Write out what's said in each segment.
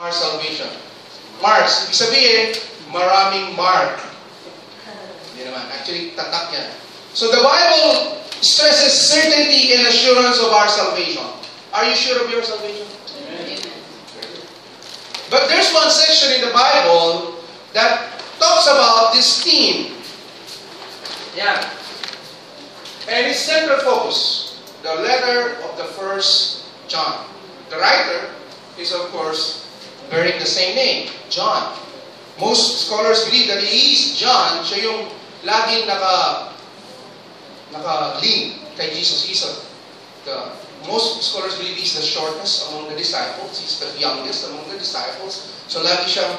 our salvation. Marks, ibig sabihin, maraming mark. Hindi naman, actually, tatak yan. So the Bible stresses certainty and assurance of our salvation. Are you sure of your salvation? Amen. But there's one section in the Bible that talks about this theme. Yeah. And its central focus, the letter of the first John. The writer is, of course, bearing the same name, John. Most scholars believe that he is John, siya yung laging naka-link kay Jesus. Most scholars believe he's the shortest among the disciples. He's the youngest among the disciples. So lagi siyang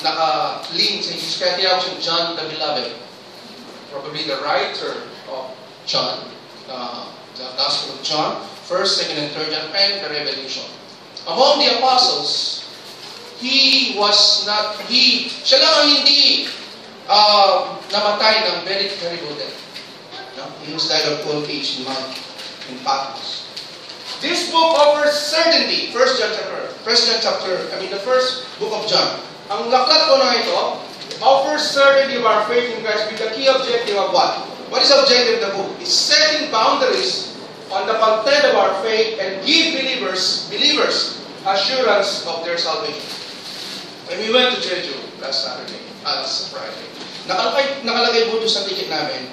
naka-link sa Jesus. Kaya tinawag siyang John the Beloved. Probably the writer of John, the Gospel of John, 1st, 2nd, and 3rd John, and the Revelation. Among the apostles, siya lang ang hindi namatay ng very terrible death. No? He was died of old age in Patmos. This book offers certainty. The first book of John. Ang laklat ko na ito offers certainty of our faith in Christ with the key objective of what? What is the objective of the book? It's setting boundaries on the content of our faith and give believers assurance of their salvation. When we went to Jeju last Friday, nakalagay po doon sa ticket namin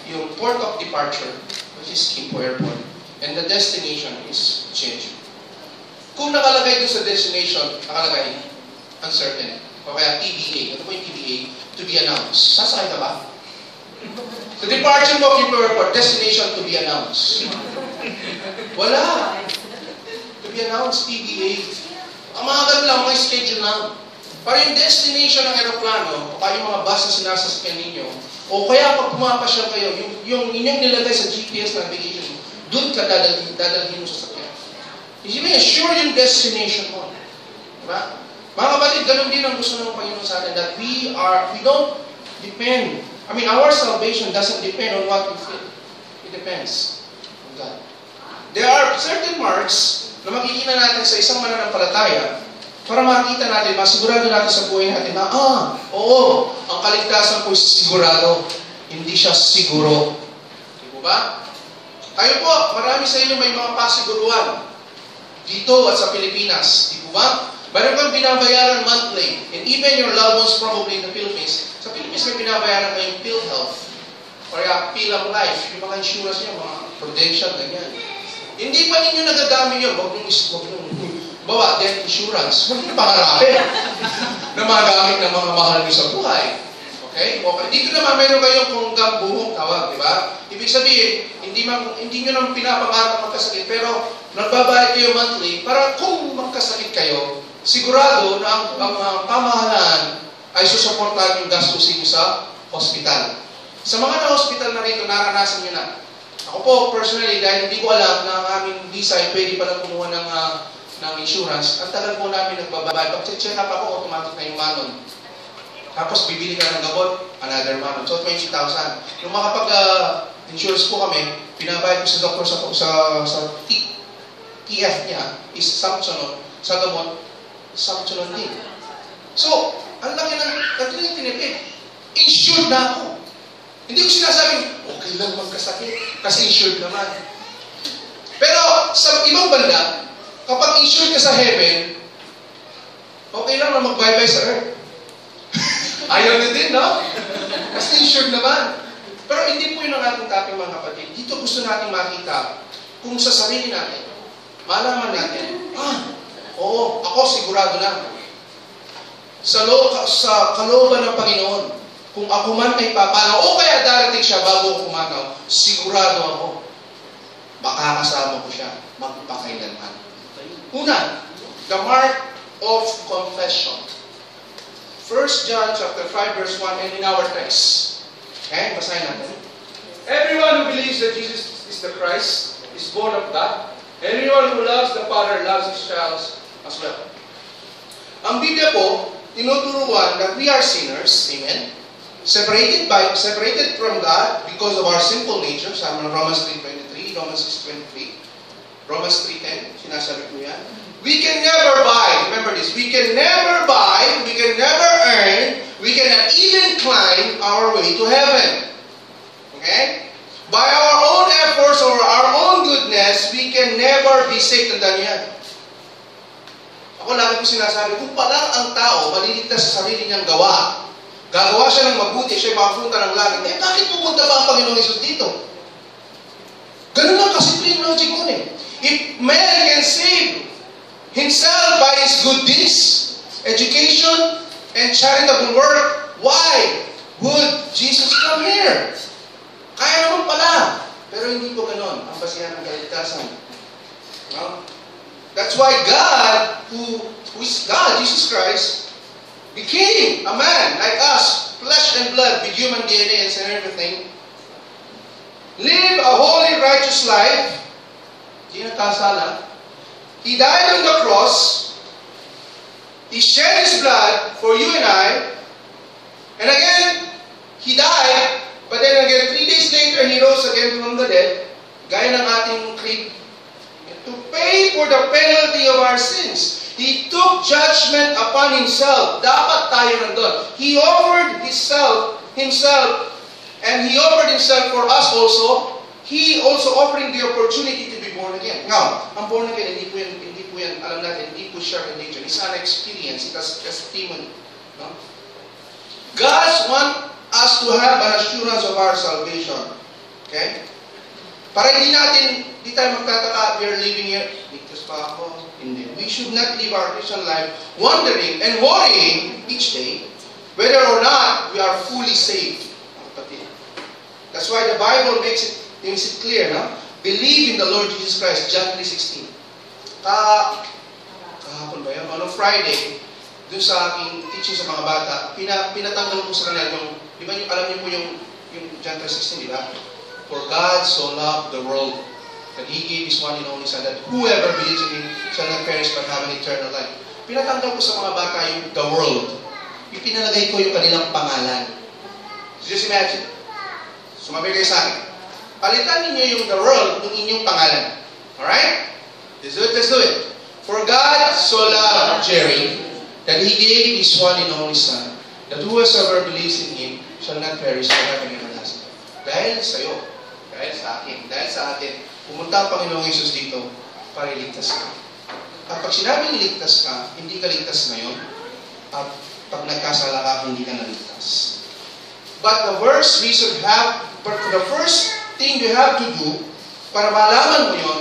yung port of departure, which is Kimpo Airport, and the destination is Jeju. Kung nakalagay doon sa destination, nakalagay uncertain, o kaya TBA, ano po yung TBA? To be announced. Sasakay ka ba? The departure mo Kimpo Airport, destination to be announced. Wala. To be announced, TBA. Ang mga ganun lang, mga schedule lang. Para yung destination ng aeroplano, o kaya yung mga bus na sinasasakyan ninyo, o kaya pag pumapasya kayo, yung inyong nilagay sa GPS navigation, doon ka dadalhin mo sa sakyan. Hindi may assure yung destination mo. Diba? Mga kapatid, ganun din ang gusto ng Panginoon sa atin, that we don't depend. Our salvation doesn't depend on what we feel. It depends on God. There are certain marks na makikita natin sa isang mananampalataya para makita natin, masigurado natin sa buhay natin na, oo, ang kaligtasan po sigurado, hindi siya siguro. Di po ba? Kayo po, marami sa inyo may mga pasiguruan dito at sa Pilipinas. Di po ba? Mayroon kang binabayaran monthly, and even your loved ones probably in the Philippines. Sa Philippines may binabayaran kayong PhilHealth, or PhilAm Life, yung mga insurance niya, mga prudential, ganyan. Hindi pa ninyo nagagamit yun. Huwag nyung bawa, death insurance. Huwag nyo pangarapin na magamit ng mga mahal nyo sa buhay. Okay? Dito naman meron kayong kunggang buhok tawag, di ba? Ibig sabihin, hindi nyo naman pinapangarap magkasakit, pero nagbabayad kayo monthly para kung magkasakit kayo, sigurado na ang pamahalaan ay susuportahan yung gastusin nyo sa hospital. Sa mga na-hospital na rito, naranasan nyo na. Ako po, personally, dahil hindi ko alam na ang aming visa ay pwede pala kumuha ng insurance, ang tagal po namin nagbabayad. Pag-check up ako, automatic na yung manon. Tapos, bibili ka ng gabot, another manon. So, 20,000. Nung makapag-insurance po kami, pinabayad ko sa doktor sa TF niya, is Samsonov, sa gamot, Samsonov din. So, ang laki ng tinipid. Insured na ako. Hindi ko sinasabing, okay lang magkasakit, kasi insured naman. Pero sa ibang banda, kapag insured ka sa heaven, okay lang na mag-bye-bye sa earth. Ayaw na din, no? Kasi insured naman. Pero hindi po yun ang ating topic, mga kapatid. Dito gusto natin makita kung sa sarili natin, malaman natin, oo, ako sigurado na. Sa kalooban ng Panginoon, kung ako man ay papanaw, o kaya darating siya bago ako kumanaw, sigurado ako, makakasama ko siya magpakailanman. Una, the mark of confession. 1 John chapter 5 verse 1, and in our text. Okay, basahin natin. Everyone who believes that Jesus is the Christ is born of God. Everyone who loves the Father loves his child as well. Ang Biblia po, tinuturuan that we are sinners, amen? Separated from God because of our sinful nature. Sa Romans 3:23, Romans 6:23, Romans 3:10, sinasabi ko yan. We can never buy, remember this, our way to heaven. Okay? By our own efforts or our own goodness, we can never be saved. Tandaan niyo yan. Ako lagi ko sinasabi, kung palang ang tao maliligtas sa sarili niyang gawa, gagawa siya ng mabuti, siya makapunta ng langit, eh bakit pupunta pa ang Panginoong Hesus dito? Ganun lang kasimple yung logic nun eh. If man can save himself by his good deeds, education, and charitable work, why would Jesus come here? Kaya naman pala. Pero hindi po ganon ang basihan ng kaligtasan. No? That's why God, who is God, Jesus Christ, became a man like us, flesh and blood, with human DNA and everything. Live a holy, righteous life. Hindi nagkasala. He died on the cross. He shed His blood for you and I. And again, He died. But then again, 3 days later, He rose again from the dead. Gaya ng ating creed. To pay for the penalty of our sins. He took judgment upon Himself. Dapat tayo nandun. He offered Himself, and He offered Himself for us also. He also offering the opportunity to be born again. Now, ang born again, hindi po yan, alam natin, hindi po siya religion. It's an experience. It has testimony. No? God wants us to have an assurance of our salvation. Okay? Para hindi tayo magtataka, we are living here, ligtas pa ako. Hindi. We should not live our Christian life wondering and worrying each day whether or not we are fully saved. That's why the Bible makes it clear, no? Believe in the Lord Jesus Christ, John 3:16. Kahapon ba yan? On Friday, dun sa aking teaching sa mga bata, pinatanggal ko sa kanila yung, di ba alam niyo po yung John 3:16, di ba? For God so loved the world that He gave His one and only Son, that whoever believes in Him shall not perish but have an eternal life. Pinatanggal ko sa mga bata yung the world. Ipinalagay ko yung kanilang pangalan. Just imagine. Sumabi kayo sa akin. Palitan ninyo yung the world ng inyong pangalan. Alright? Let's do it. For God so loved Jerry that He gave His one and only Son, that whoever believes in Him shall not perish but have an everlasting life. Dahil sa'yo, dahil sa atin, pumunta ang Panginoong Hesus dito para iligtas ka. At pag sinabing iligtas ka, hindi ka ligtas ngayon. At pag nagkasala ka, hindi ka naligtas. But the first thing you have to do para malaman mo yun,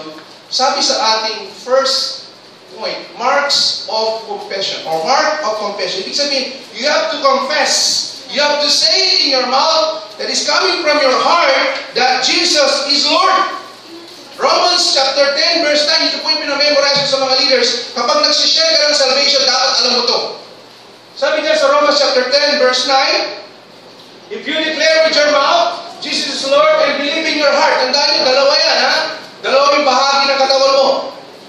sabi sa ating first point, marks of confession or mark of confession. Ibig sabihin, you have to confess. You have to say it in your mouth that is coming from your heart that Jesus is Lord. Romans chapter 10 verse 9, ito po yung pinamemorize ko sa mga leaders. Kapag nagsishare ka ng salvation, dapat alam mo to. Sabi niya sa Romans chapter 10 verse 9, if you declare with your mouth, Jesus is Lord, and believe in your heart. Tandaan niyo, dalawa yan, ha? Dalawa yung bahagi ng katawan mo.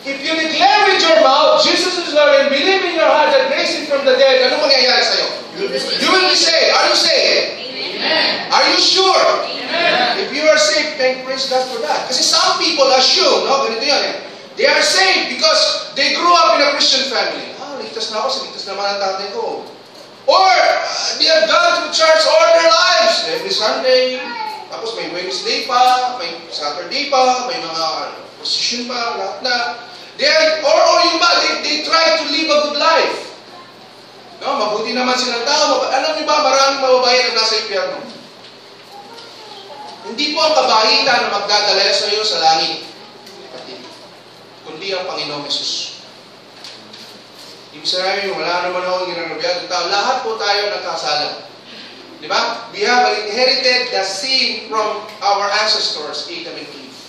If you declare with your mouth, Jesus is Lord, and believe in your heart that raised Him from the dead, ano mangyayari sa'yo? You will be saved. Are you saved? Amen. Are you sure? Amen. If you are saved, thank praise God for that. Kasi some people assume, no? Ganito yan eh. They are saved because they grew up in a Christian family. Ligtas na ako, ligtas naman ang tatay ko. Or, they have gone to church all their lives. Every Sunday, tapos may Wednesday pa, may Saturday pa, may mga position pa, lahat na. Or yung ba, they try to live a good life. No, mabuti naman silang tao. Alam niyo ba, maraming mababayan na nasa impyerno. Hindi po ang kabaitan na magdadala sa iyo sa langit, kundi ang Panginoong Hesus. Ibig sabihin, wala naman akong ginagawa ng tao. Lahat po tayo nagkasala. Di ba? We have inherited the sin from our ancestors, Adam and Eve.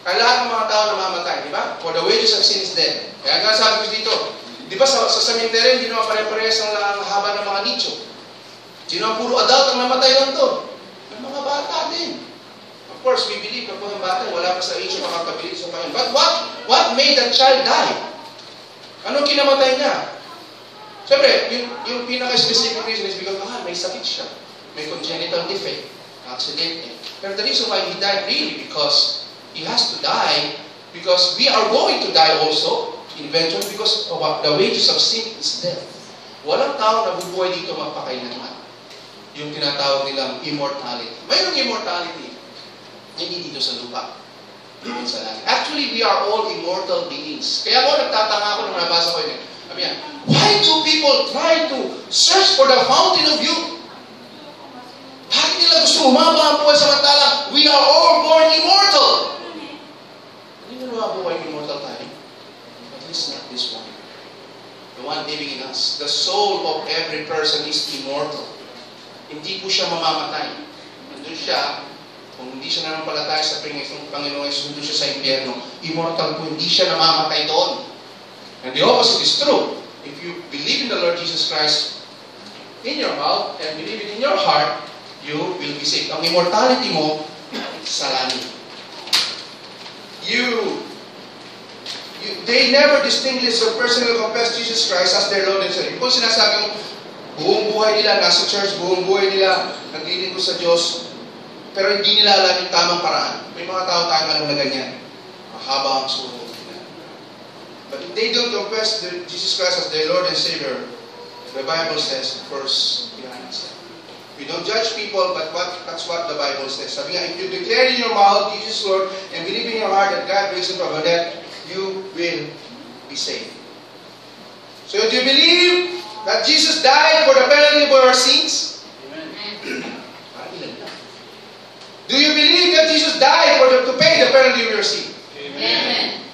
Kaya lahat ng mga tao namamatay, di ba? For the wages of sin is death. Kaya nga sabi ko dito, di ba sa cemetery, hindi naman pare-parehas ang haba ng mga nicho. Hindi naman puro adult ang namatay lang doon. May mga bata din. Of course, we believe na po ang bata, wala pa sa age of makakabilis sa Panginoon. But what made that child die? Anong kinamatay niya? Siyempre, yung pinaka-specific reason is because, may sakit siya. May congenital defect. Accident. Pero the reason why he died really because he has to die because we are going to die also eventually because the wages of sin is death. Walang tao na bubuhay dito magpakailanman. yung tinatawag nilang immortality. Mayroong immortality. Hindi dito sa lupa. Dito sa langit. Actually, we are all immortal beings. Kaya ako nagtatanga ako nung nabasa ko yun. Sabi niya, why do people try to search for the fountain of youth? Bakit nila gusto umaba ang buhay samantala? We are all born immortal. Hindi mo mabuhay immortal tayo. At least not this one. The one living in us. The soul of every person is immortal. Hindi po siya mamamatay. Nandun siya, kung hindi siya nanampalataya sa Panginoon Jesus, nandun siya sa impyerno. Immortal po, hindi siya namamatay doon. And the opposite is true. If you believe in the Lord Jesus Christ in your mouth and believe it in your heart, you will be saved. Ang immortality mo, sa langit. They never distinguish or personally confess Jesus Christ as their Lord and Savior. Kung sinasabi mo, buong buhay nila, nasa church, buong buhay nila, naglilingkod sa Diyos, pero hindi nila alam yung tamang paraan. May mga tao tayong alam na ganyan. Mahaba ang suho nila. But if they don't confess Jesus Christ as their Lord and Savior, the Bible says, first, you don't judge people, but that's what the Bible says. Sabi nga, if you declare in your mouth, Jesus Lord, and believe in your heart that God raised him from the dead, you will be saved. So do you believe that Jesus died for the penalty of our sins? Amen. Do you believe that Jesus died to pay the penalty of your sin? Amen.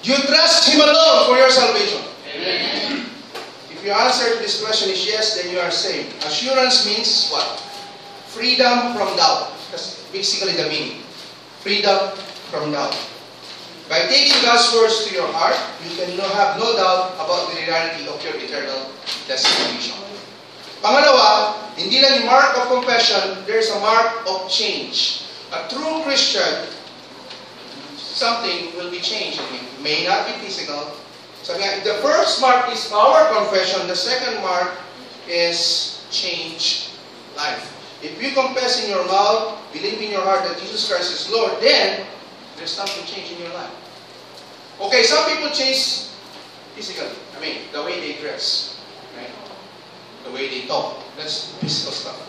Do you trust Him alone for your salvation? Amen. If your answer to this question is yes, then you are saved. Assurance means what? Freedom from doubt. That's basically the meaning. Freedom from doubt. By taking God's words to your heart, you can have no doubt about the reality of your eternal destination. Pangalawa, hindi lang yung mark of confession, there's a mark of change. A true Christian, something will be changed in him. May not be physical. So the first mark is our confession. The second mark is change life. If you confess in your mouth, believe in your heart that Jesus Christ is Lord, then there's something change in your life. Okay, some people change physically. The way they dress, right? The way they talk. That's physical stuff.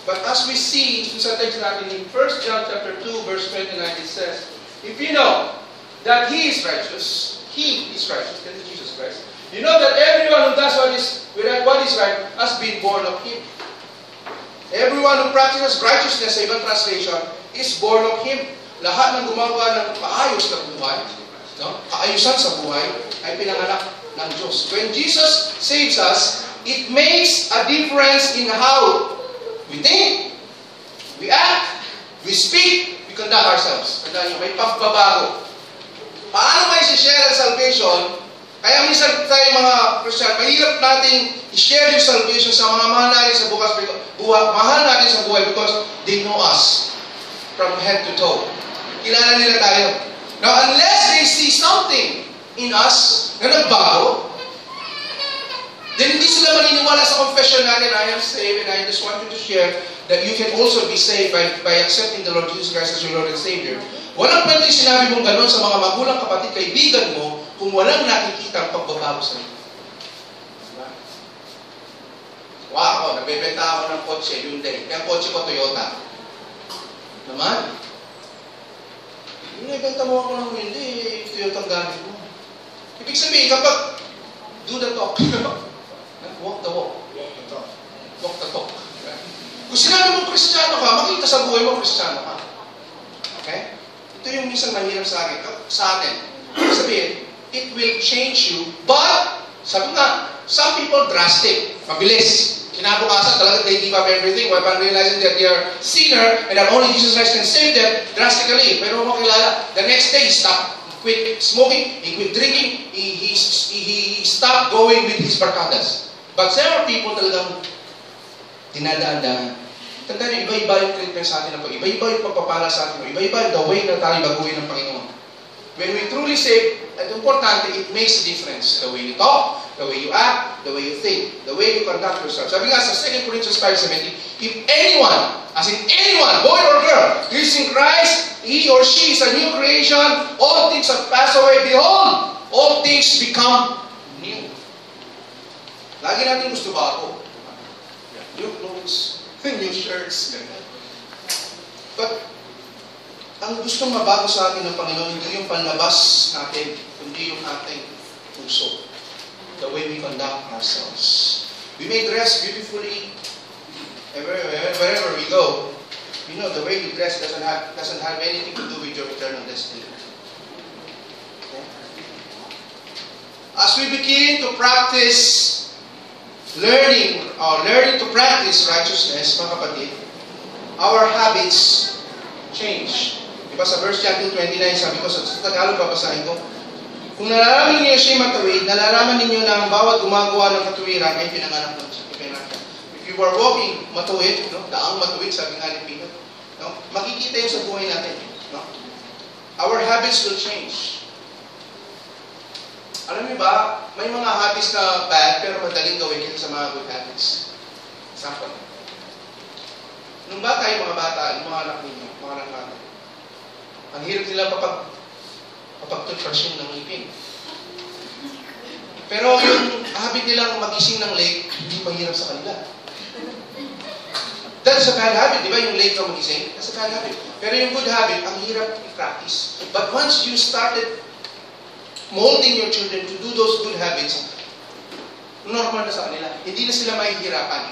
But as we see sa text natin in 1 John chapter 2, verse 29, it says, if you know that He is righteous, that is Jesus Christ, you know that everyone who does what is right has been born of Him. Everyone who practices righteousness, sa ibang translation, is born of Him. Lahat ng gumagawa ng maayos na buhay, kaayusan sa buhay, ay pinanganak ng Diyos. When Jesus saves us, it makes a difference in how we think, we act, we speak, we conduct ourselves. May pagbabago. Paano may i-share ang salvation? Kaya minsan tayo mga Christian, mahirap nating i-share yung salvation sa mga mahal natin sa buhay because they know us from head to toe. Kilala nila tayo. Now, unless they see something in us na nagbago, then hindi sila maniniwala sa confession natin, I am saved, and I just want you to share that you can also be saved by accepting the Lord Jesus Christ as your Lord and Savior. Walang pwede sinabi mong gano'n sa mga magulang, kapatid, kaibigan mo, kung walang nakikita ang pagbabago sa iyo. Diba? Wow, nagbebenta ako ng kotse, Hyundai. Kaya kotse ko, Toyota. Naman? Yung nagbenta mo ako ng Hyundai, Toyota ang gamit mo. Ibig sabihin, kapag do the talk, walk the walk. Walk the talk. Kung sinabi mo Kristiyano ka, makita sa buhay mo Kristiyano ka. Okay? Ito yung minsan mahirap sa atin. Sabihin, it will change you, but, sabi nga, some people drastic, mabilis. Kinabukasan talaga they give up everything while realizing that they are sinner and that only Jesus Christ can save them drastically. Pero makilala, the next day he stopped, quit smoking, he quit drinking, he stopped going with his barkadas. But several people talagang dinadaan-daan. Tandaan niyo, iba-iba yung treatment sa atin na po. Iba-iba yung pagpapala sa atin. Iba-iba the way na tayo baguhin ng Panginoon. When we truly save, at importante, it makes a difference. The way you talk, the way you act, the way you think, the way you conduct yourself. Sabi nga sa 2 Corinthians 5:17, if anyone, as in anyone, boy or girl, is in Christ, he or she is a new creation, all things have passed away. Behold, all things become new. Lagi natin gusto bago. new clothes, new shirts, ganyan. But, ang gustong mabago sa atin ng Panginoon, hindi yung panlabas natin, kundi yung ating puso. The way we conduct ourselves. We may dress beautifully wherever we go. You know, the way you dress doesn't have anything to do with your eternal destiny. Okay? As we begin to practice learning to practice righteousness, mga kapatid, our habits change. Diba sa verse chapter 29, sabi ko, sa Tagalog babasahin ko, kung nalalaman niyo siya matuwid, nalalaman ninyo na ang bawat gumagawa ng katuwiran ay pinanganak ng pinanganak. If you are walking matuwid, no? Daang matuwid, sabi nga ni Pino, no? Makikita yun sa buhay natin. No? Our habits will change. Alam niyo ba, may mga habits na bad, pero madaling gawin kaysa sa mga good habits. Example. Nung bata, yung mga bata, yung mga anak ninyo, mga anak natin, ang hirap nila papag-toothbrushin ng ngipin. Pero yung habit nilang magising ng late, hindi mahirap sa kanila. That's a bad habit, di ba? Yung late ka magising, that's a bad habit. Pero yung good habit, ang hirap i-practice. But once you started molding your children to do those good habits, normal na sa kanila. Hindi na sila mahihirapan.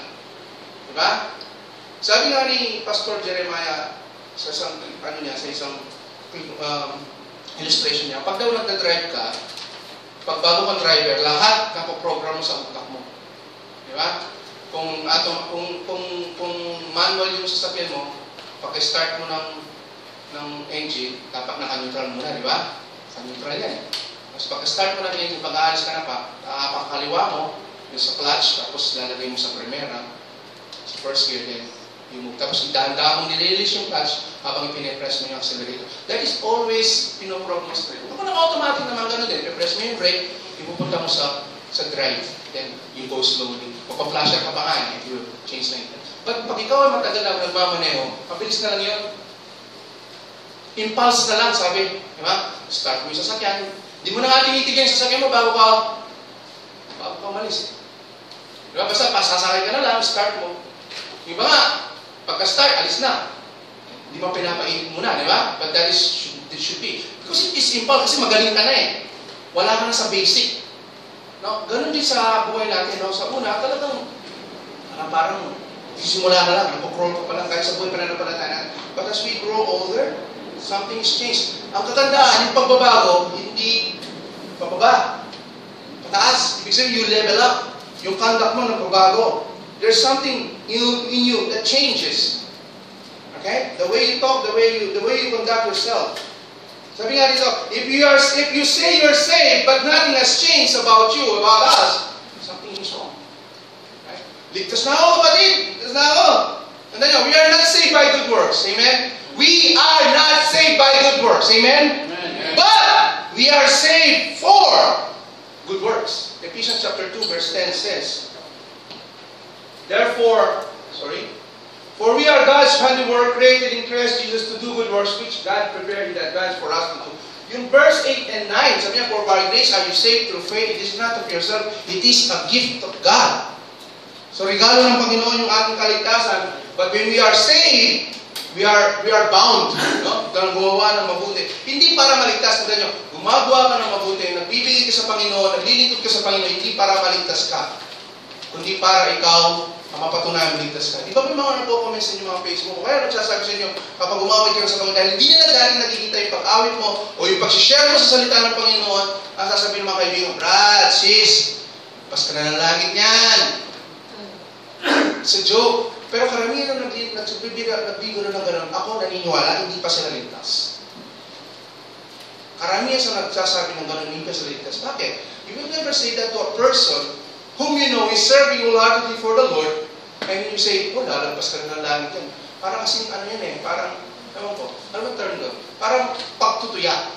Di ba? Sabi nga ni Pastor Jeremiah sa isang illustration niya, pag daw nagda-drive ka, pag bago kang driver, lahat nakaprogram mo sa utak mo. Di ba? Kung manual yung sasakyan mo, pag-start mo ng engine, dapat naka-neutral muna, di ba? Sa neutral yan. Tapos pag-start mo ng engine, pag-aalis ka na pa, pakaliwa mo, yung sa clutch, tapos lalagay mo sa primera, sa first gear din. Tapos dahan-dahan mong nililis yung clutch habang ipine-press mo yung accelerator. That is always pinoprogram mo sa brake. Kung automatic naman gano'n din, ipress mo yung brake, ipupunta mo sa drive, then you go slowly. Papa-flasher ka pa nga, if you change lane. But pag ikaw ay matagal na nagmamaneho, mabilis na lang yun. Impulse na lang, sabi. Diba? Start mo yung sasakyan. Di mo na nga tinitigyan yung sasakyan mo bago ka umalis. Diba? Basta pasasakay ka na lang, start mo. Iba nga, pagka-start, alis na. Hindi mo pinapainit muna, di ba? But that should be. Because it is simple, kasi magaling ka na eh. Wala ka na sa basic. No? Ganun din sa buhay natin. No? Sa una, talagang parang simula na lang, nagpo-crawl ka pa lang kahit sa buhay pananampalataya. But as we grow older, something is changed. Ang katandaan, yung pagbabago, hindi pababa. Pataas. Ibig sabihin, you level up. Yung conduct mo, nagbabago. There's something in you that changes. Okay? The way you talk, the way you conduct yourself. Sabi nga dito, if you say you're saved, but nothing has changed about you, about us, something is wrong. Right? Ligtas na ako, kapatid. Ligtas na ako. Tandaan nyo, we are not saved by good works. Amen? We are not saved by good works. Amen? Amen. But we are saved for good works. Ephesians chapter 2, verse 10 says, for we are God's handiwork, created in Christ Jesus to do good works, which God prepared in advance for us to do. Yung verse 8 and 9, sabi niya, for by grace are you saved through faith. It is not of yourself, it is a gift of God. So regalo ng Panginoon yung ating kaligtasan, but when we are saved, we are bound, no? Dahil gumawa ng mabuti. Hindi para maligtas, tandaan nyo, gumagawa ka ng mabuti, nagbibigay ka sa Panginoon, naglilingkod ka sa Panginoon, hindi para maligtas ka, kundi para ikaw mapatunayan maligtas ka. Di ba may mga nagko-comment sa inyo mga Facebook? Kaya nagsasabi sa inyo, kapag umawit kayo sa Panginoon, dahil hindi nila dati nakikita yung pag-awit mo o yung pag-share mo sa salita ng Panginoon, ang sasabihin ng mga kaibigan, Brad, sis, pas ka na ng langit niyan. It's a joke. Pero karamihan na nagbigo na ng ganun, ako naniniwala, hindi pa sila ligtas. Karamihan sa nagsasabi ng ganun, hindi pa sila ligtas. Bakit? You will never say that to a person whom you know is serving wholeheartedly for the Lord, and you say, lalagpas ka na ng langit yan. Parang kasing ano yan eh, parang, ewan ko, ano ba term doon? Parang pagtutuya.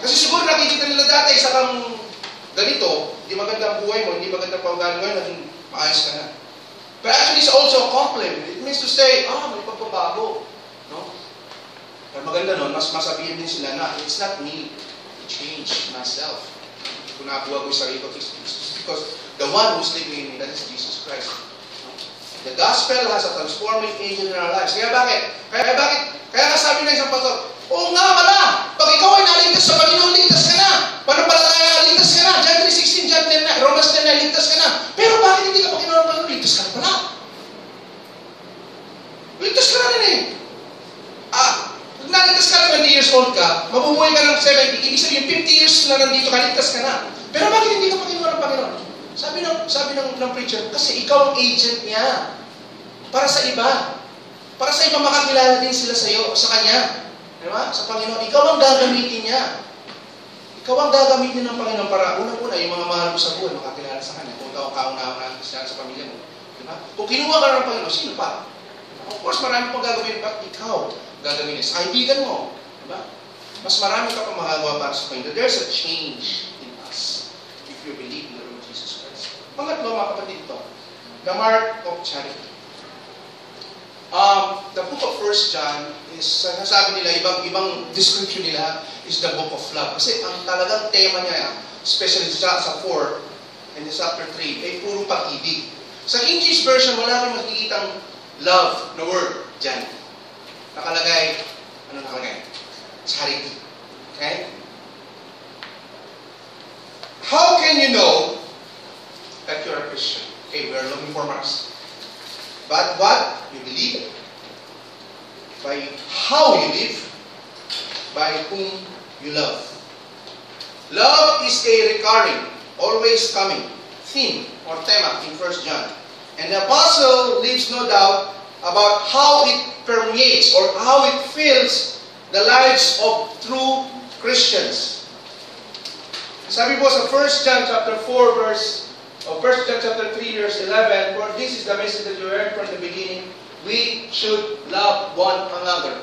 Kasi siguro nakikita nila dati, isa kang ganito, hindi maganda ang buhay mo, hindi maganda ang panggaling mo, naging maayos ka na. But actually, it's also a compliment. It means to say, may pagbabago. No? Pero maganda nun, mas masabihin din sila na, it's not me, I change myself. Kung nabuha ko yung sarili ko, because the one who's living in me, that is Jesus Christ. No? The gospel has a transforming agent in our lives. Kaya bakit? Kaya sabi ng isang pastor, oo nga pala, pag ikaw ay naligtas sa Panginoon, ligtas ka na. Panampalataya, ligtas ka na. John 3:16, John 10, Romans 10, ligtas ka na. Pero bakit hindi ka pa kinuha ng Panginoon? Ligtas ka na pala. Ligtas ka na rin eh. Kung naligtas ka na 20 years old ka, mabubuhay ka ng 70, ibig sabihin 50 years na nandito ka, ligtas ka na. Pero bakit hindi ka pa kinuha ng Panginoon? Sabi ng preacher, kasi ikaw ang agent niya. Para sa iba. Para sa iba makakilala din sila sa kanya. Diba? Sa Panginoon, ikaw ang gagamitin niya. Ikaw ang gagamitin ng Panginoon para unang-una, yung mga mahal mo sa buhay, makakilala sa kanya. Kung ikaw ang kauna-una sa pamilya mo. Diba? Kung kinuha ka ng Panginoon, sino pa? Of course, marami pang gagawin, but ikaw gagawin sa kaibigan mo. Diba? Mas marami ka pang magagawa para sa Panginoon. There's a change in us if you believe in the Lord Jesus Christ. Pangatlo, mga kapatid, ito. The mark of charity. The book of 1 John is, sabi nila, ibang description nila is the book of love. Kasi ang talagang tema niya, especially sa 4 and sa chapter 3, ay puro pag-ibig. Sa King James Version, wala kang makikitang love na word dyan. Nakalagay, ano nakalagay? Charity. Okay? How can you know that you're a Christian? Okay, we are looking for marks. But what? You believe. By how you live. By whom you love. Love is a recurring, always coming theme or tema in 1 John. And the apostle leaves no doubt about how it permeates or how it fills the lives of true Christians. Sabi po sa 1 John chapter 4 verse of 1 John chapter 3 verse 11, for this is the message that you heard from the beginning, we should love one another.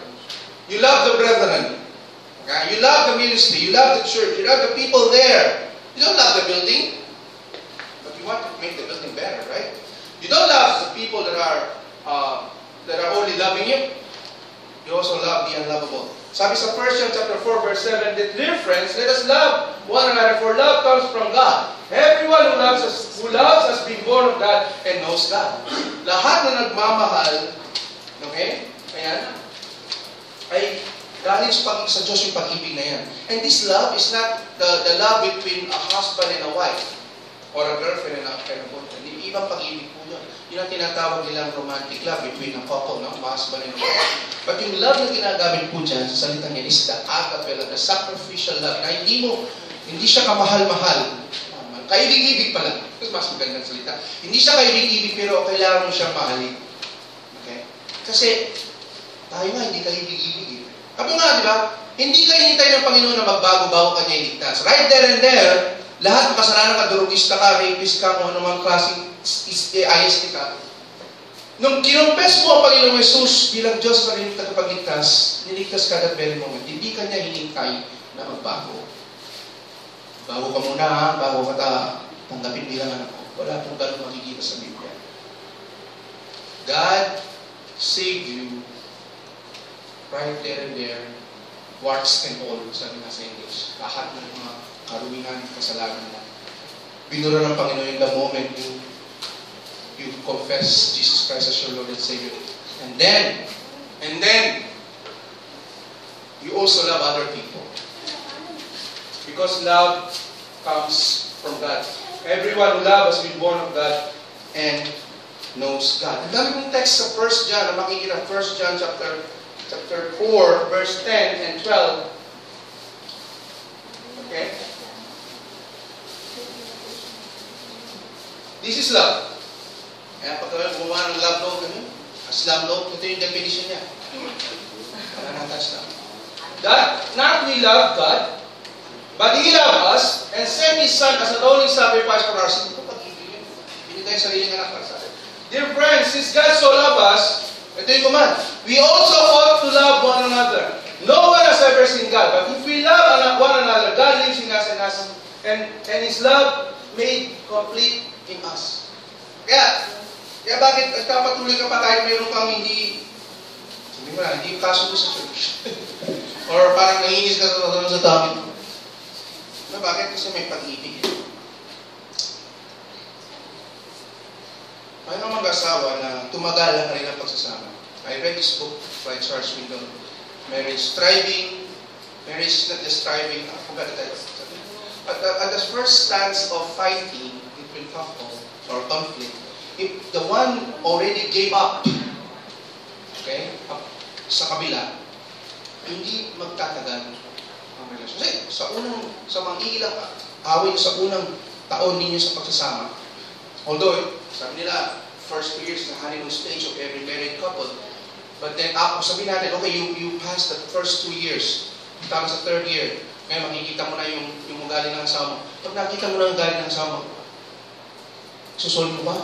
You love the brethren. Okay? You love the ministry. You love the church. You love the people there. You don't love the building, but you want to make the building better, right? You don't love the people that are only loving you. You also love the unlovable. Sabi sa 1 John chapter 4 verse 7, that dear friends, let us love one another, for love comes from God. Everyone who loves has been born of God and knows God. Lahat na nagmamahal, okay? Ayan, ay galing sa Diyos yung pag-ibig na yan. And this love is not the love between a husband and a wife or a girlfriend and a boyfriend. Ibang pag-ibig po yun. Yun ang tinatawag nilang romantic love between a couple, no? Husband and a wife. But yung love na ginagamit po dyan sa salita niya is the agape love, the sacrificial love, na hindi siya kamahal-mahal. Kaibig-ibig pala. Mas magandang salita. Hindi siya kaibig-ibig pero kailangan mo siyang mahalin. Okay? Kasi tayo nga hindi kaibig-ibig. Sabi nga, di ba? Hindi ka hinintay ng Panginoon na magbago-bago ka niya iligtas. Right there and there, lahat ng kasalanan ka, durugista ka, rapist ka, kung anumang klaseng IST ka. Nung kinumpes mo ang Panginoong Jesus bilang Diyos na rin tagapagligtas, niligtas ka that very moment. Hindi ka niya hinintay na magbago. Bago ka muna, ha? Bago ka tanggapin bilang anak ko. Wala pong ganun makikita sa Biblia. God saved you right there and there, warts and all, sabi nga sa English. Lahat ng mga karumihan, kasalanan na. Binura ng Panginoon in the moment you confess Jesus Christ as your Lord and Savior. And then, you also love other people. Because love comes from God. Everyone who loves has been born of God and knows God. Ang dami kong text sa 1 John, na makikita 1 John chapter 4, verse 10 and 12. Okay? This is love. Kaya pag gumawa ng love note, as love note, ito yung definition niya. Wala nang touch na. That not we love God, but He loved us and sent His Son as an atoning sacrifice for our sins. Ito pag-ibig yun. Binigay sariling anak para sa atin. Dear friends, since God so loved us, ito yung command, we also ought to love one another. No one has ever seen God, but if we love one another, God lives in us and His love made complete in us. Kaya bakit nagpapatuloy ka pa kahit mayroon kang hindi kasundo sa church? Or parang nanginis ka sa damit mo. Bakit? Kasi may pag-ibig. May mga mag-asawa na tumagal ang kanilang pagsasama. I read this book by Charles Swindoll, Marriage Thriving. Marriage is not just thriving. I forgot the title. At the first stance of fighting between couple or conflict, if the one already gave up, okay, sa kabila, hindi magtatagal ang relasyon. Kasi sa mga ilang awin sa unang taon ninyo sa pagsasama, although, sabi nila, first 2 years na honeymoon stage of every married couple, but then, sabihin natin, okay, you passed the first 2 years, tama sa 3rd year, ngayon makikita mo na yung ugali ng asawa mo. Pag nakita mo na yung ugali ng asawa mo, susolve mo ba?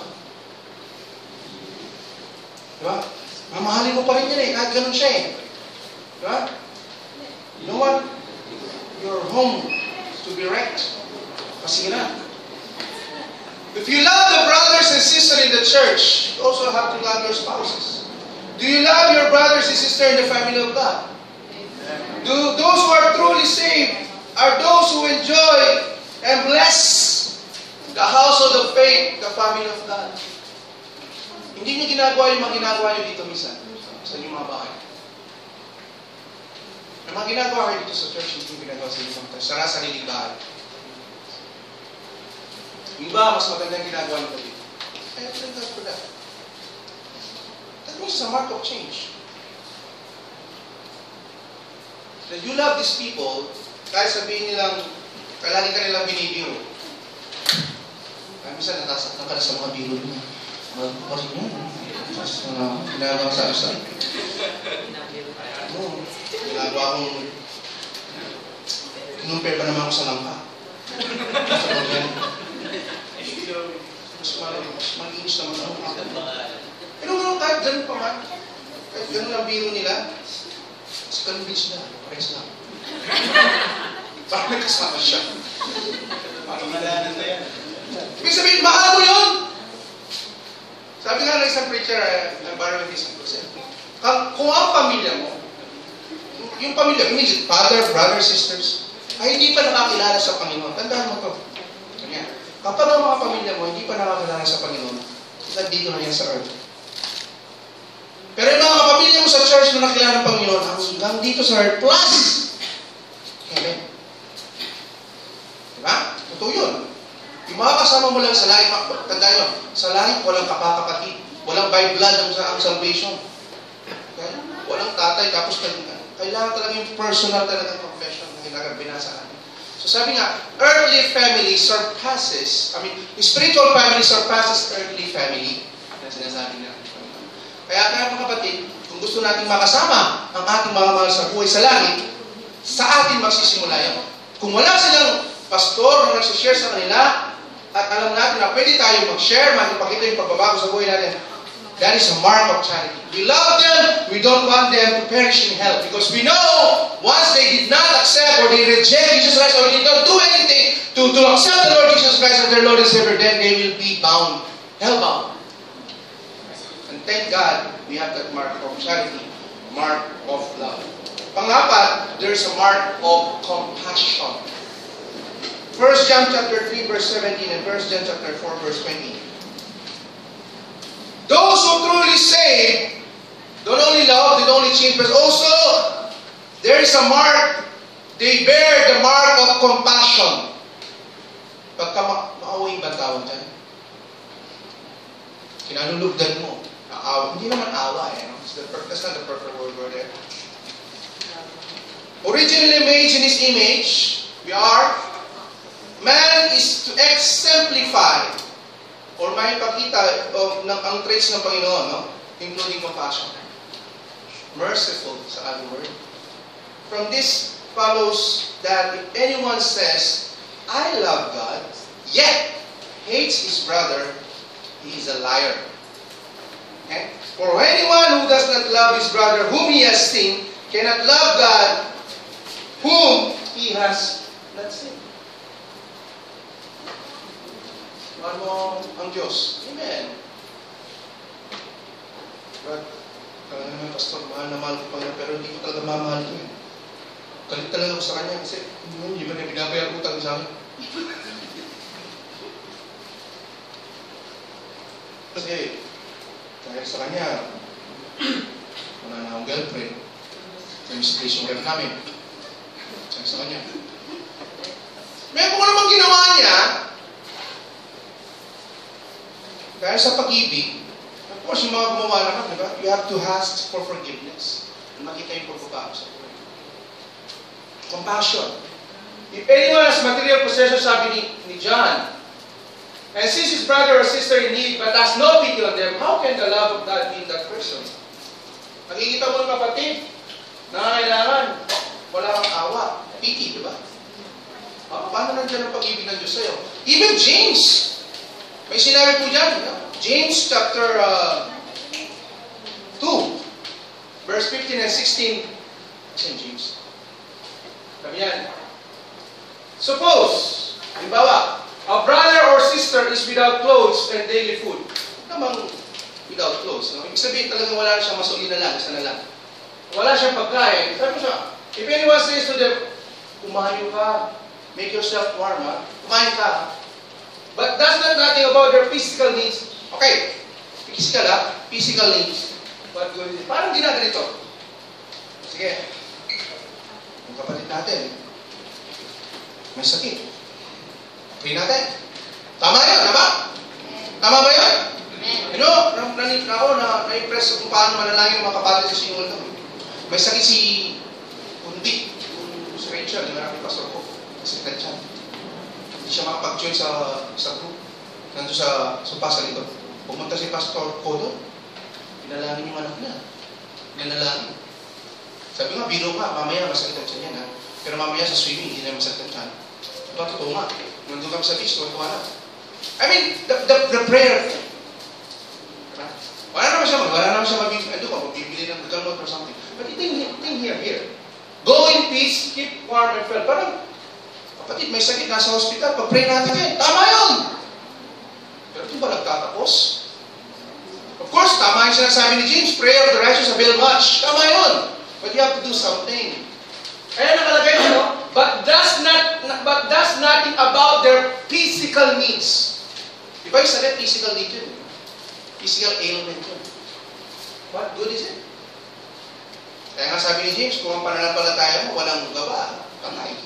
Diba? Mamahalin mo pa rin yan eh, kahit ganun siya eh. Diba? You know what? Your home to be wrecked. Kasi na. If you love the brothers and sisters in the church, you also have to love your spouses. Do you love your brothers and sisters in the family of God? Do those who are truly saved are those who enjoy and bless the household of faith, the family of God. Hindi niyo ginagawa yung mga ginagawa niyo dito minsan sa inyong mga bahay. Yung mga ginagawa kayo dito sa church, hindi yung ginagawa sa inyong mga sarili bahay. Yung iba, mas magandang ginagawa niyo dito. I thank God for that. That means it's a mark of change. That you love these people, kahit sabihin nilang, lagi ka nilang binibiro. Kaya minsan natasaktan ka na sa mga biro niya. Bakit yan? Tapos ginagawa sa isa. Ginagawa akong kinumpare pa naman ako sa langka. Mas mag-inis naman ako. Pero kahit ganun pa man, kahit ganun ang biro nila, mas ganun din sila. Pares lang. Parang may kasama siya. Parang madaanan na yan. Ibig sabihin, mahal mo yun! Sabi nga ng isang preacher, environmentalist, kung ang pamilya mo, yung pamilya, immediate, father, brother, sisters, ay hindi pa nakakilala sa Panginoon. Tandaan mo to. Ganyan. Kapag ang mga pamilya mo hindi pa nakakilala sa Panginoon, nandito na yan sa earth. Pero yung mga kapamilya mo sa church na nakilala ng Panginoon, hanggang dito sa earth, plus heaven. Diba? Totoo yun. Yung mga kasama mo lang sa lahi, tandaan nyo, sa lahi, walang kapakapatid. Walang by blood ang salvation. Okay? Walang tatay, tapos kailangan talaga yung personal talaga confession na kailangan binasa natin. So sabi nga, earthly family surpasses, spiritual family surpasses earthly family. Yan sinasabi na. Kaya mga kapatid, kung gusto natin makasama ang ating mga mahal sa buhay sa langit, sa atin magsisimula yan. Kung wala silang pastor na nagsishare sa kanila, at alam natin na pwede tayo mag-share, magpakita yung pagbabago sa buhay natin, that is a mark of charity. We love them, we don't want them to perish in hell. Because we know, once they did not accept or they reject Jesus Christ or did not do anything to accept the Lord Jesus Christ as their Lord and Savior, then they will be bound, hell-bound. And thank God, we have that mark of charity, mark of love. Pang-apat, there's a mark of compassion. 1 John chapter 3 verse 17 and 1 John chapter 4 verse 20. Those who truly save don't only love, they don't only change, but also there is a mark. They bear the mark of compassion. Pagka maawain ba tawag dyan? Kinalulugdan mo. Hindi naman awa eh. That's not the perfect word there. Originally made in His image, we are. Man is to exemplify or maipakita ang traits ng Panginoon, no? Including compassion. Merciful sa other word. From this follows that if anyone says, I love God, yet hates his brother, he is a liar. Okay? For anyone who does not love his brother whom he has seen cannot love God whom he has not seen. Mahal mo ang Diyos. Amen. But, pastor, mahal na mahal ko pa yan, pero hindi ko talaga mamahal ko. Galit talaga ako sa kanya kasi hindi ba niya binabayar utang sa akin? Kasi, dahil sa kanya, wala na akong girlfriend. Na-misplace yung rep namin. Dahil sa kanya. May kung namang ginawa niya, dahil sa pag-ibig, of course, yung mga gumawa naman, di ba? You have to ask for forgiveness. Makita yung pagbabago sa buhay. Compassion. If anyone has material possession, sabi ni John, and sees his brother or sister in need, but has no pity on them, how can the love of God be in that person? Nakikita mo ng kapatid, nangangailangan, wala kang awa, pity, di ba? Paano nandiyan ang pag-ibig ng Diyos sa'yo? Even James, may sinabi po dyan, James chapter 2, verse 15 and 16, St. James. Sabi yan, suppose, halimbawa, a brother or sister is without clothes and daily food. Namang without clothes. No? Ibig sabihin talagang wala na siyang masulina lang, isa na lang. Wala siyang pagkain. Sabi siya, if anyone says to them, kumain ka, make yourself warm, ha? Kumain ka. But that's not nothing about their physical needs. Okay, physical, ha? Physical needs. What good is it? Parang ginaganito. Sige. Yung kapatid natin, may sakit. Pray natin. Tama yun, tama? Tama ba yun? You know, na-impress kung paano manalangin ng mga kapatid sa single na. May sakit si Kundi, si Rachel, yung maraming pastor ko. Kasi siya. Hindi siya makapag-join sa group. Nandun sa sa likod. Pumunta si Pastor Kodo, pinalangin yung anak niya. Pinalangin. Sabi nga, biro ka, mamaya masakit ang tiyan yan, ha? Pero mamaya sa swimming, hindi na masakit ang tiyan. Ito, totoo nga. Nandun kami sa beach, tuwa na. I mean, the prayer. Wala naman siya magbibili ng gamot or something. But think here. Go in peace, keep warm and fed. Parang, kapatid, may sakit, nasa hospital, pag-pray natin yan. Tama yun! Pero ito ba nagtatapos? Of course, tama yung sinasabi ni James, prayer of the righteous avail much. Tama yun! But you have to do something. Ayan nakalagay mo, no? But that's nothing about their physical needs. Di ba yung sakit, physical need yun? Physical ailment yun. What good is it? Kaya nga sabi ni James, kung ang pananampalataya mo, walang gawa, kamay.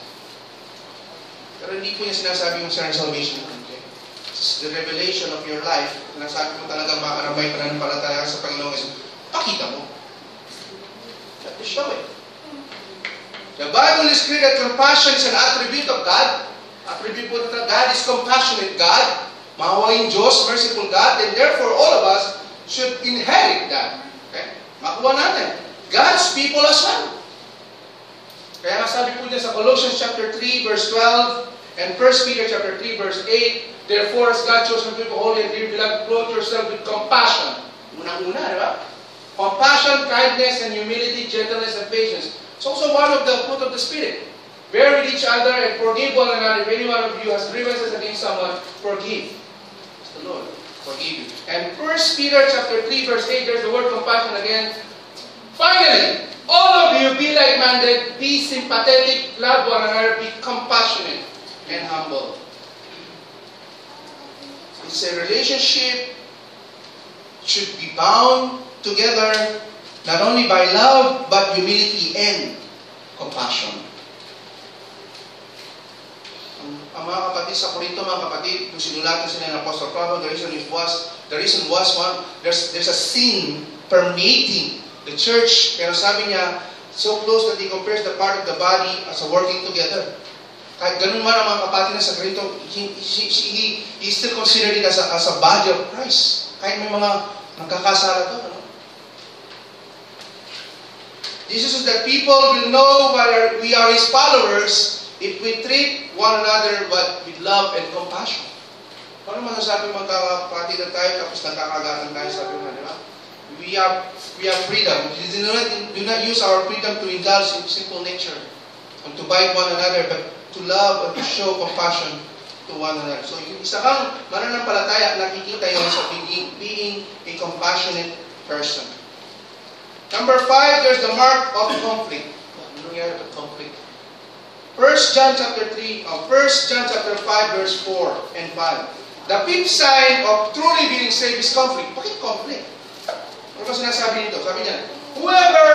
Pero hindi po niya sinasabi yung salvation. Okay? It's the revelation of your life. Sinasabi mo talagang makaramay pananampalataya sa Panginoon kasi pakita mo. That is show it. The Bible is clear that compassion is an attribute of God. Attribute po na God is compassionate God. Mahawain Diyos, merciful God, and therefore all of us should inherit that. Okay? Makuha natin. God's people as well. Kaya nga sabi po niya sa Colossians chapter 3 verse 12 and 1 Peter chapter 3 verse 8, therefore as God chosen people holy and dear beloved, clothe yourself with compassion. Unang-una, di ba? Compassion, kindness, and humility, gentleness, and patience. It's also one of the fruit of the Spirit. Bear with each other and forgive one another. If any one of you has grievances against someone, forgive. It's the Lord. Forgive you. And 1 Peter chapter 3 verse 8, there's the word compassion again. Finally, all of you be like-minded, be sympathetic, love one another, be compassionate and humble. It's a relationship should be bound together not only by love but humility and compassion. Ang mga kapatid sa Corinto, mga kapatid, kung sinulatan sila ng Apostle Paul, the reason was one, there's a sin permeating the church, pero sabi niya, so close that he compares the part of the body as a working together. Kahit ganun man ang mga kapatid na sa Corinto, he still considered it as a body of Christ. Kahit may mga nagkakasala doon. Ano? Jesus says that people will know whether we are His followers if we treat one another but with love and compassion. Paano masasabi magkakapatid na tayo tapos nagkakagatan tayo, sabi mo, di ba? We have freedom. We do not use our freedom to indulge in simple nature and to bite one another, but to love and to show compassion to one another. So, isa kang mananampalataya, nakikita yun sa being a compassionate person. Number 5, there's the mark of conflict. Ano nangyari with conflict? 1 John chapter 5, verse 4 and 5. The fifth sign of truly being saved is conflict. Bakit conflict? Ano ba sinasabi nito? Sabi niya, whoever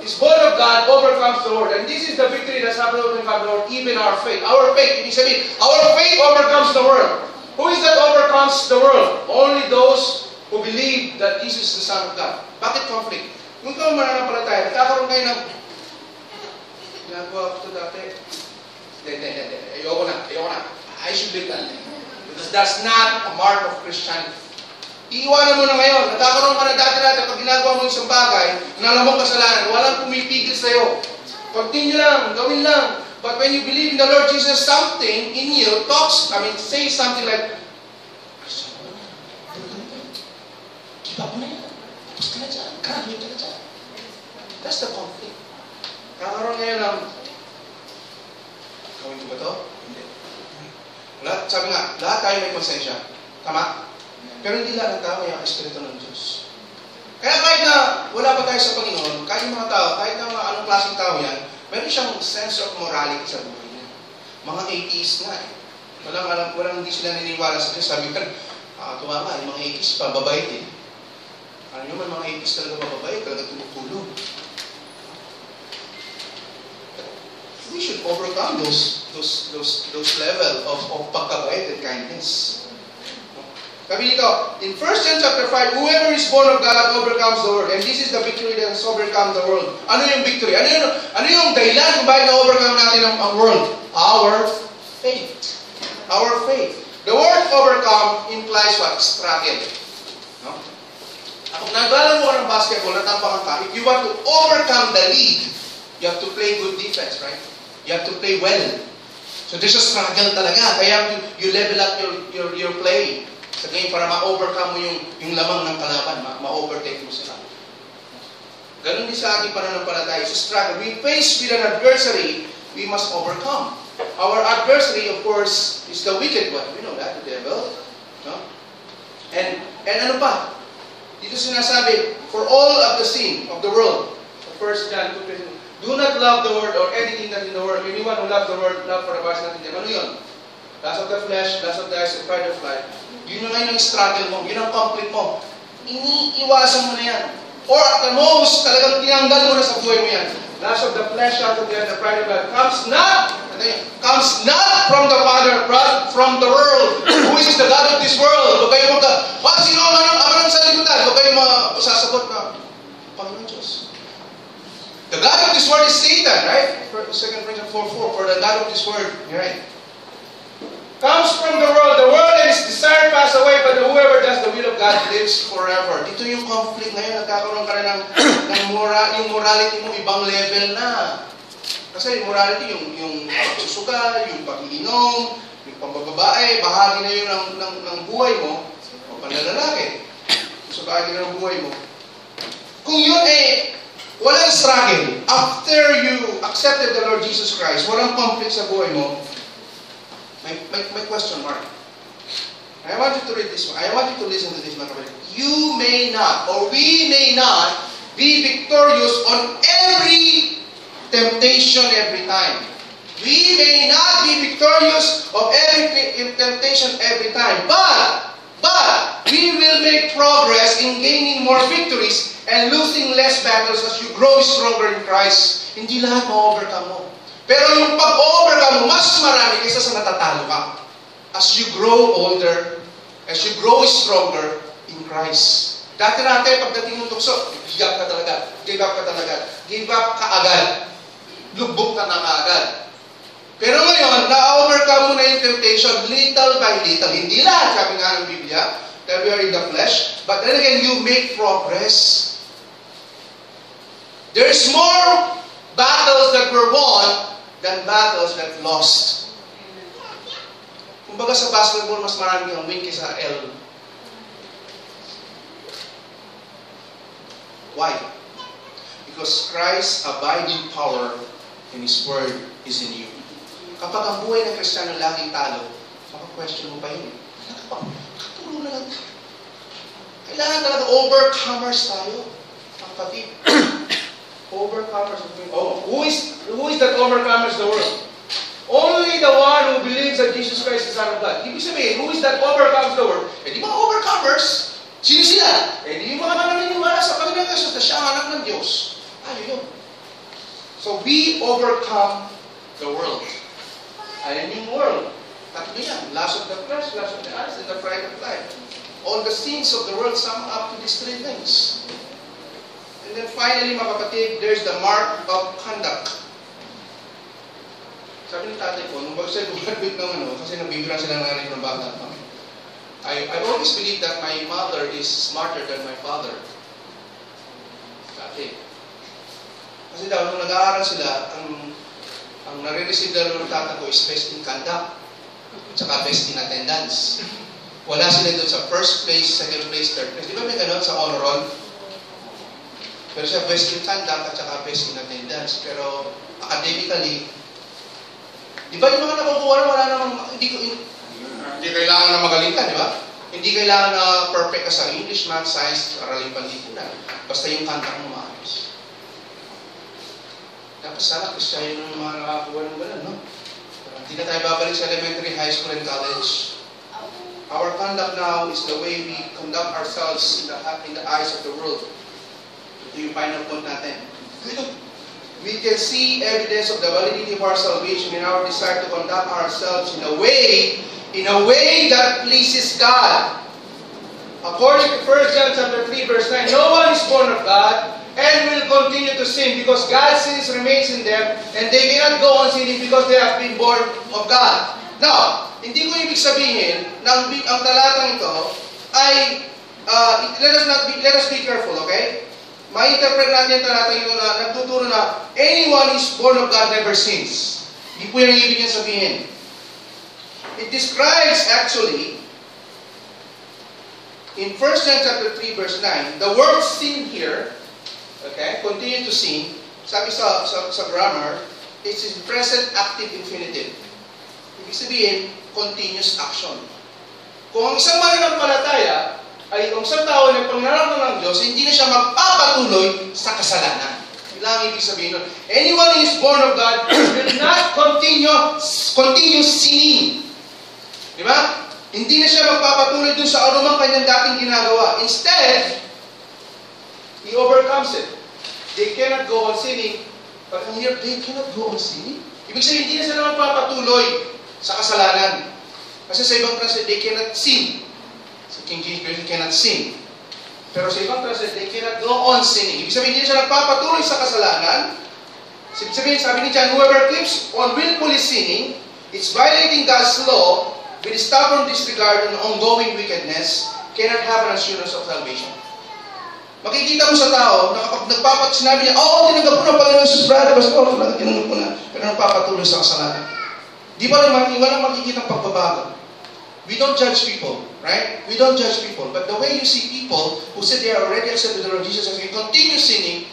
is born of God overcomes the world. And this is the victory that's happened to the Lord, even our faith. Our faith, ibig sabihin, our faith overcomes the world. Who is that overcomes the world? Only those who believe that Jesus is the Son of God. Bakit conflict? Kung ikaw mananampalataya, nagkakaroon kayo ng ginagawa ko ito dati. Hindi. Ayoko na. I should live that. Because that's not a mark of Christianity. Iiwanan mo na ngayon. Nagkakaroon ka na dati-dati pag ginagawa mo isang bagay, na alam mong kasalanan, walang pumipigil sa'yo. Continue lang, gawin lang. But when you believe in the Lord Jesus, something in you say something like, give up na yan. Tapos ka na dyan. Graduate ka na dyan. That's the conflict. Kakaroon ngayon ng, gawin ko ba ito? Hindi. Sabi nga, lahat tayo may konsensya. Tama? Pero hindi lahat ng tao may ang Espiritu ng Diyos. Kaya kahit na wala pa tayo sa Panginoon, kahit yung mga tao, kahit na anong klaseng tao yan, meron siyang sense of morality sa buhay niya. Mga atheist nga eh. Walang hindi sila naniniwala sa Diyos. Sabi ka, tuwa nga, yung mga atheist pa, babait eh. Ano nyo man, mga atheist talaga babait, talaga tumutulog. We should overcome those level of pagkabait and kindness. Sabi dito, in 1 John chapter 5, whoever is born of God overcomes the world. And this is the victory that has overcome the world. Ano yung victory? Ano yung dahilan kung bakit na-overcome natin ang world? Our faith. Our faith. The word overcome implies what? Struggle. No? Kung naglalaro ka ng basketball, natampangan ka, if you want to overcome the lead, you have to play good defense, right? You have to play well. So there's a struggle talaga. Kaya you level up your play. Sa ngayon, para ma-overcome mo yung lamang ng kalaban, ma-overtake mo sila. Ganun din sa ating pananampalataya. So struggle. We face with an adversary, we must overcome. Our adversary, of course, is the wicked one. We know that, the devil. No? And ano pa? Dito sinasabi, for all of the sin of the world, 1 John 2, do not love the world or anything that in the world. Anyone who loves the world, love for the past nothing. Ano yun? Lust of the flesh, lust of the eyes, and pride of life. Yun yung ngayon ang struggle mo, yun ang conflict mo. Iniiwasan mo na yan. Or at the most, talagang tinanggal mo na sa buhay mo yan. Lust of the flesh, lust of the eyes, the pride of life comes not from the Father, but from the world, who is the God of this world. Huwag kayo sino ang sa libutan? Huwag kayo sasagot na, Panginoon Diyos. The God of this world is Satan, right? 2 Corinthians 4:4, for the God of this world, right? Comes from the world and its desire pass away, but whoever does the will of God lives forever. Dito yung conflict ngayon, nagkakaroon ka na yung morality mo ibang level na. Kasi morality, yung pagsusugal, yung pag-iinom, yung pambababae, bahagi na yun ng buhay mo, o panlalaki. So bahagi na ng buhay mo. Kung yun walang struggle, after you accepted the Lord Jesus Christ, walang conflict sa buhay mo, my question mark. I want you to read this one. I want you to listen to this one. You may not, or we may not, be victorious on every temptation every time. We may not be victorious of every temptation every time. But we will make progress in gaining more victories and losing less battles as you grow stronger in Christ. Hindi lahat ma-overcome mo. Pero yung pag-overcome mo, mas marami kaysa sa natatalo ka. As you grow older, as you grow stronger in Christ. Dati-dati, pagdating ng tukso, give up ka talaga. Give up ka agad. Lubog ka na agad. Pero ngayon, na-overcome mo na yung temptation little by little. Hindi lahat, sabi nga ng Biblia, that we are in the flesh. But then again, you make progress. There's more battles that were won than battles that lost. Kumbaga sa basketball, mas marami ang win kaysa L. Why? Because Christ's abiding power and His Word is in you. Kapag ang buhay ng Kristiyano laging talo, maka-question mo pa yun. Katulong na lang tayo. Kailangan talaga overcomers tayo. Kapatid. Overcomers. Oh, who is that overcomers the world? Only the one who believes that Jesus Christ is the Son of God. Ibig sabihin, who is that overcomes the world? Eh di mga overcomers. Sino sila? Eh di mga naniniwala sa Panginoon Jesus na siya ang anak ng Diyos. Ayun yun. So we overcome the world. Ayun yung world. Tatlo yan. Lust of the flesh, lust of the eyes, and the pride of life. All the sins of the world sum up to these three things. And then finally, mga kapatid, there's the mark of conduct. Sabi ni tatay ko, nung bago siya graduate ng kasi nabibirang sila ng ng bata. I always believe that my mother is smarter than my father. Dati. Kasi daw, nung nag-aaral sila, ang nare-receive daw ng tata ko is best in conduct, at saka best in attendance. Wala sila doon sa first place, second place, third place. Di ba may gano'n sa honor roll? Pero siya best in conduct at saka best in attendance. Pero academically, di ba yung mga nakukuha na wala namang, hindi kailangan na magaling ka, di ba? Hindi kailangan na perfect ka sa English, Math, Science, araling panlipunan. Basta yung conduct mo maayos. Dapat sana Kristiyano yung mga nakakuha ng gano'n, no? Hindi na tayo babalik sa elementary, high school, and college. Our conduct now is the way we conduct ourselves in the eyes of the world. Ito yung final point natin. We can see evidence of the validity of our salvation in our desire to conduct ourselves in a way that pleases God. According to 1 John chapter 3, verse 9, no one is born of God and will continue to sin because God's sins remains in them and they cannot go on sinning because they have been born of God. Now, hindi ko ibig sabihin na ang talatang ito ay let us be careful, okay? Ma-interpret natin yung talatang ito na nagtuturo na anyone is born of God never sins. Hindi po yung ibig niya sabihin. It describes actually in 1 John chapter 3 verse 9, the word sin here, okay, continue to sin, sabi sa grammar, it's in present active infinitive. Ibig sabihin, continuous action. Kung ang isang mananampalataya ay ang isang tao na pangnaraptan ng Diyos, hindi na siya magpapatuloy sa kasalanan. Yun lang ibig sabihin nun. Anyone who is born of God will not continue sinning. Di ba? Hindi na siya magpapatuloy dun sa anumang kanyang dating ginagawa. Instead, he overcomes it. They cannot go on sinning. But here, they cannot go on sinning. Ibig sabihin, hindi na sila magpapatuloy sa kasalanan. Kasi sa ibang translate, they cannot sin. Sa King James Version, cannot sin. Pero sa ibang translate, they cannot go on sinning. Ibig sabihin, hindi siya nagpapatuloy sa kasalanan. Ibig sabihin, sabi ni John, whoever keeps on willfully sinning, it's violating God's law with stubborn disregard and ongoing wickedness, cannot have an assurance of salvation. Makikita mo sa tao na kapag sinabi niya, tinanggap ko na Panginoon Jesus, brother, pastor, tinanggap ko na, pero nagpapatuloy sa kasalanan. Di ba naman, walang makikita ang pagbabago. We don't judge people, right? We don't judge people. But the way you see people who said they are already accepted the Lord Jesus and continue sinning,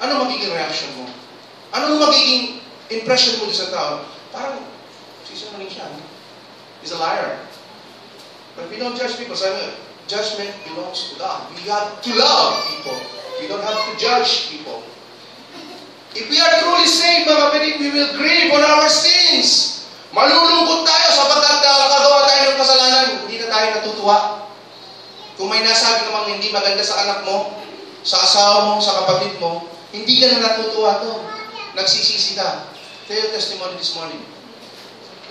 ano magiging reaction mo? Ano magiging impression mo sa tao? Parang, sisinungaling siya. He's a liar. But we don't judge people. So judgment belongs to God. We have to love people. We don't have to judge people. If we are truly saved, mga kapatid, we will grieve on our sins. Malulungkot tayo sapagkat nakagawa tayo ng kasalanan. Hindi na tayo natutuwa. Kung may nasabi ka mang hindi maganda sa anak mo, sa asawa mo, sa kapatid mo, hindi ka na natutuwa to. Nagsisisi ka. Tell your testimony this morning.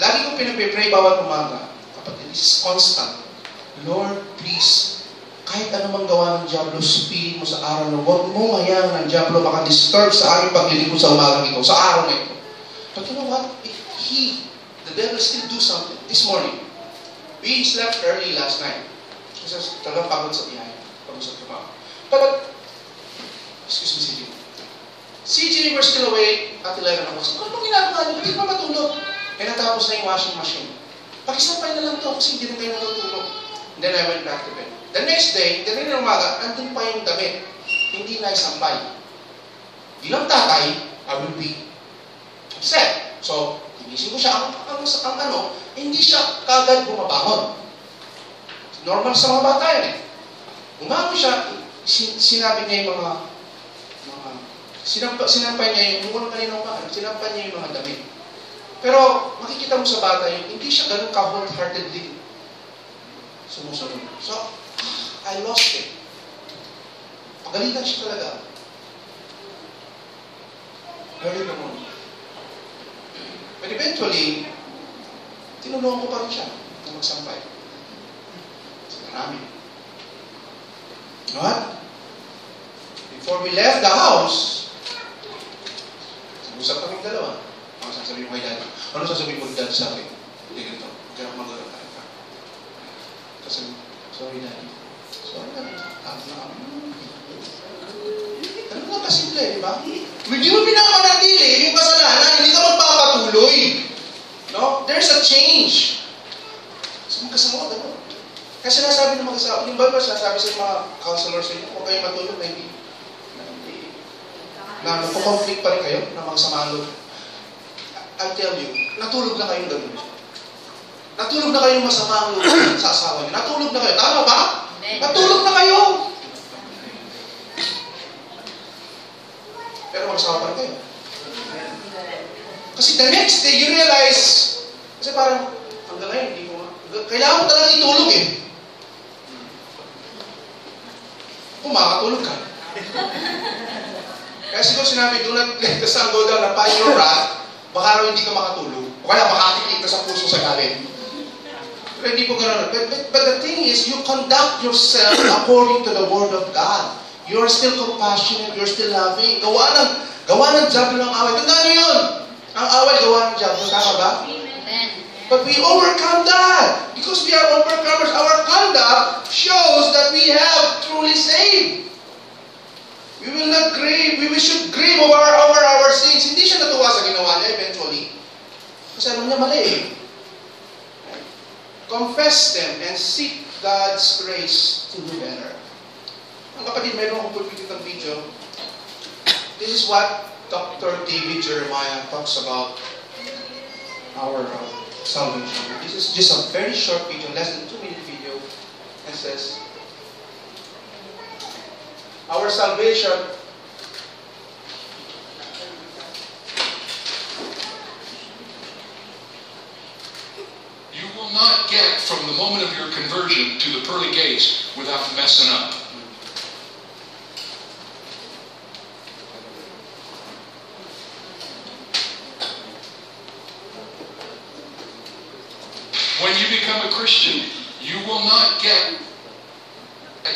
Lagi kong pinapipray bawat umaga. Kapatid, this is constant. Lord, please, kahit anumang gawa ng Diablo, spirit mo sa araw na huwag mo hayaan ng Diablo maka-disturb sa aming paglilingkod sa umagang ito, sa araw na ito. But you know what? The devil still do something. This morning, we slept early last night. Kasi talagang pagod sa biyahe. Pagod sa trabaho. But, excuse me, CJ. CJ, we're still awake at 11 o'clock. So, ano ginagawa niyo? Hindi pa matulog. Eh, natapos na yung washing machine. Pakisampay na lang to kasi hindi rin kayo natutulog. And then I went back to bed. The next day, the next umaga, nandun pa yung damit. Hindi na isampay. Bilang tatay, I will be upset. So, inisip ko siya, hindi siya kagad bumabangon. Normal sa mga bata yan eh. Umangon siya, sinabi niya yung sinampay niya yung, kung kanina umaga, sinampay niya yung mga damit. Pero makikita mo sa bata yun, hindi siya ganun ka-wholeheartedly sumusunod. So, I lost it. Pagalitan siya talaga. Galit naman. But eventually, tinulungan ko pa rin siya na magsampay. Marami. You know what? Before we left the house, usap kaming dalawa. Ano sasabihin mo kay Dad? Ano sasabihin mo kay Dad sa akin? Hindi ganito. Huwag ka na mag-alala ka. Sasabihin, sorry Daddy. Sorry Daddy. Ano nga kasimple, di ba? Hindi mo pinapanatili yung kasalanan, hindi ka magpapatuloy. No? There's a change. So magkasama ka gano'n. Kasi sinasabi ng mag-asawa, yung ba sinasabi sa mga counselors sa inyo, huwag kayong matulog na hindi na nagpo-conflict pa rin kayo na magsama loob. I'll tell you, natulog na kayong gano'n. Natulog na kayong masama ang loob sa asawa niyo. Natulog na kayo. Tama ba? Natulog na kayo. Pero magsawa pa rin kayo. Kasi the next day, you realize, kasi parang, hanggang ngayon, hindi ko kailangan mo talagang itulog eh. Kung makakatulog ka. Kaya siguro sinabi, do not let the sun go down upon your wrath, baka raw hindi ka makatulog. O kaya makakikik ka sa puso sa galit. Pero hindi po gano'n. But the thing is, you conduct yourself according to the Word of God. You are still compassionate, you're still loving. Gawa ng diablo ng away. Tandaan niyo yun! Ang away, gawa ng diablo. Tama ba? Amen. But we overcome that. Because we are overcomers. Our conduct shows that we have truly saved. We will not grieve. We should grieve over our sins. Hindi siya natuwa sa ginawa niya eventually. Kasi alam niya mali eh. Confess them and seek God's grace to do better. Ang kapatid, mayroon akong pagpipit ng video. This is what Dr. David Jeremiah talks about our salvation. This is just a very short video, less than 2-minute video. It says, our salvation you will not get from the moment of your conversion to the pearly gates without messing up. When you become a Christian, you will not get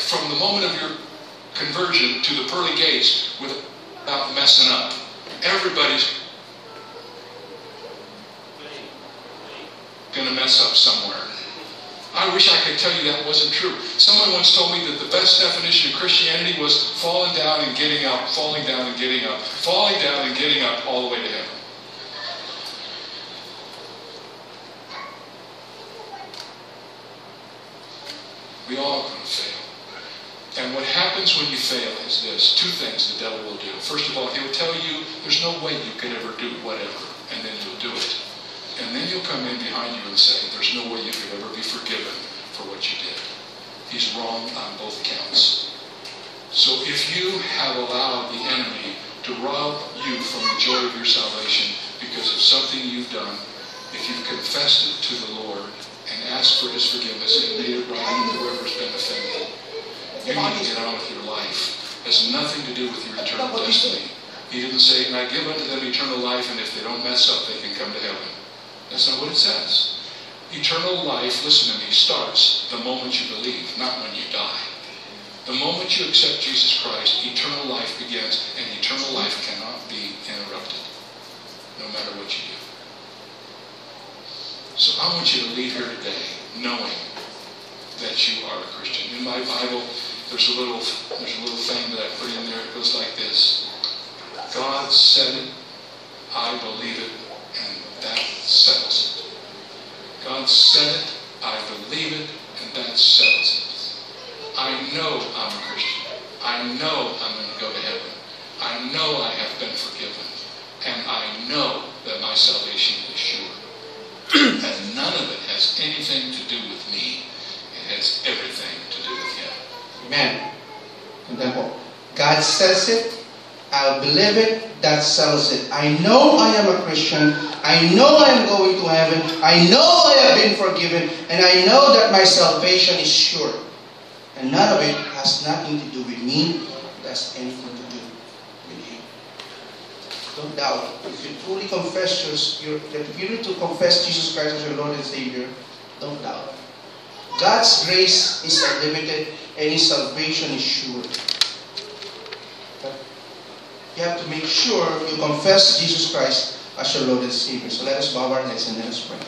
from the moment of your conversion to the pearly gates without messing up. Everybody's going to mess up somewhere. I wish I could tell you that wasn't true. Someone once told me that the best definition of Christianity was falling down and getting up, falling down and getting up, falling down and getting up all the way to heaven. We all are going to fail. And what happens when you fail is this. Two things the devil will do. First of all, he'll tell you there's no way you could ever do whatever, and then you'll do it. And then he'll come in behind you and say, there's no way you could ever be forgiven for what you did. He's wrong on both counts. So if you have allowed the enemy to rob you from the joy of your salvation because of something you've done, if you've confessed it to the Lord and asked for his forgiveness and made it right with whoever's been offended, you need to get on with your life. It has nothing to do with your eternal destiny. He didn't say, and I give unto them eternal life, and if they don't mess up, they can come to heaven. That's not what it says. Eternal life, listen to me, starts the moment you believe, not when you die. The moment you accept Jesus Christ, eternal life begins, and eternal life cannot be interrupted, no matter what you do. So I want you to leave here today knowing that you are a Christian. In my Bible, there's a little thing that I put in there. It goes like this. God said it, I believe it, and that settles it. God said it, I believe it, and that settles it. I know I'm a Christian. I know I'm going to go to heaven. I know I have been forgiven. And I know that my salvation is sure. And none of it has anything to do with me. It has everything to do with him. Amen. And then God says it, I'll believe it, that settles it. I know I am a Christian, I know I am going to heaven. I know I have been forgiven. And I know that my salvation is sure. And none of it has nothing to do with me. It has anything to do with Him. Don't doubt. If you truly confess if you need to confess Jesus Christ as your Lord and Savior, don't doubt. God's grace is unlimited and His salvation is sure. But you have to make sure you confess Jesus Christ as your Lord and Savior. So let us bow our heads and let us pray.